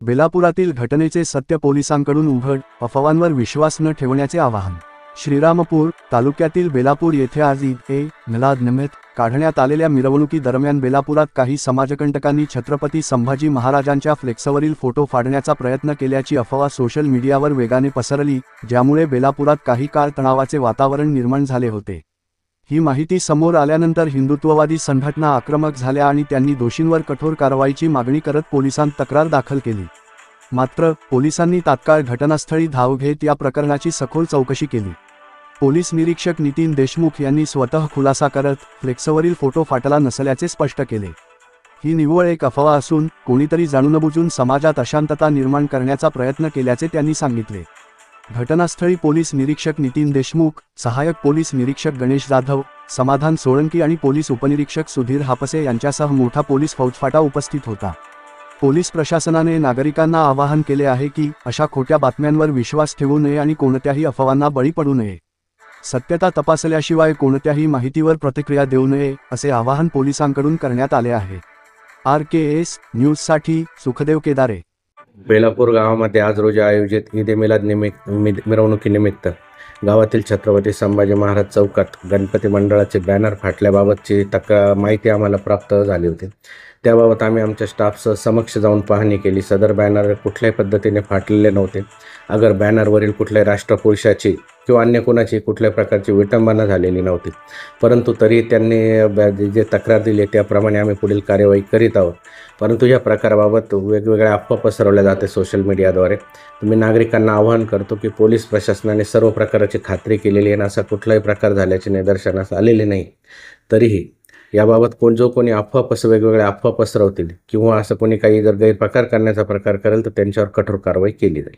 बेलापुरातील घटनेचे सत्य पोलिसांकडून उघड, अफवांवर विश्वास न ठेवण्याचे आवाहन. श्रीरामपूर तालुक्यातील बेलापूर येथे आज ईद-ए-मिलाद निमित्त काढण्यात आलेल्या मिरवणुकीदरम्यान बेलापुरात काही समाजकंटकांनी छत्रपती संभाजी महाराजांच्या फ्लेक्सवरील फोटो फाडण्याचा प्रयत्न केल्याची अफवा सोशल मीडियावर वेगाने पसरली, ज्यामुळे बेलापुरात काही काळ तणावाचे वातावरण निर्माण झाले होते. ही माहिती समोर आल्यानंतर हिंदुत्ववादी संघटना आक्रमक झाल्या आणि त्यांनी दोषींवर कठोर कारवाईची मागणी करत पोलिसांत तक्रार दाखल केली. मात्र पोलिसांनी तात्काळ घटनास्थळी धाव घेत या प्रकरणाची सखोल चौकशी केली. पोलीस निरीक्षक नितीन देशमुख यांनी स्वतः खुलासा करत फ्लेक्सवरील फोटो फाटला नसल्याचे स्पष्ट केले. ही निव्वळ एक अफवा असून कोणीतरी जाणूनबुजून समाजात अशांतता निर्माण करण्याचा प्रयत्न केल्याचे त्यांनी सांगितले. घटनास्थळी पोलीस निरीक्षक नितीन देशमुख, सहाय्यक पोलीस निरीक्षक गणेश जाधव, समाधान सोळंकी आणि पोलीस उपनिरीक्षक सुधीर हापसे यांच्यासह मोठा पोलीस फौजफाटा उपस्थित होता. पोलीस प्रशासनाने नागरिकांना आवाहन केले आहे की अशा खोट्या बातम्यांवर विश्वास ठेवू नये आणि कोणत्याही अफवांना बळी पडू नये. सत्यता तपासल्याशिवाय कोणत्याही माहितीवर प्रतिक्रिया देऊ नये, असे आवाहन पोलिसांकडून करण्यात आले आहे. RKS न्यूजसाठी सुखदेव केदारे. बेलापूर गावामध्ये आज रोजी आयोजित ईद-ए-मिलाद मिरवणुकीनिमित्त गावातील छत्रपती संभाजी महाराज चौकात गणपती मंडळाचे बॅनर फाटल्याबाबतची माहिती आम्हाला प्राप्त झाली होती. त्याबाबत आम्ही आमच्या स्टाफसह समक्ष जाऊन पाहणी केली. सदर बॅनर कुठल्याही पद्धतीने फाटलेले नव्हते. अगर बॅनरवरील कुठल्याही राष्ट्रपुरुषाची किंवा अन्य कोणाची कुठल्याही प्रकारची विटंबना झालेली नव्हती. परंतु तरी त्यांनी जे तक्रार दिली त्याप्रमाणे आम्ही पुढील कार्यवाही करीत आहोत. परंतु या प्रकाराबाबत वेगवेगळ्या अफवा पसरवल्या जाते सोशल मीडियाद्वारे. मी नागरिकांना आवाहन करतो की पोलीस प्रशासनाने सर्व प्रकारची खात्री केलेली आहे आणि असा कुठलाही प्रकार झाल्याचे निदर्शनास आलेले नाही. तरीही याबाबत कोणी वेगवेगळ्या अफवा पसरवतील किंवा असं कोणी काही जर गैरप्रकार करण्याचा प्रकार करेल तर त्यांच्यावर कठोर कारवाई केली जाईल.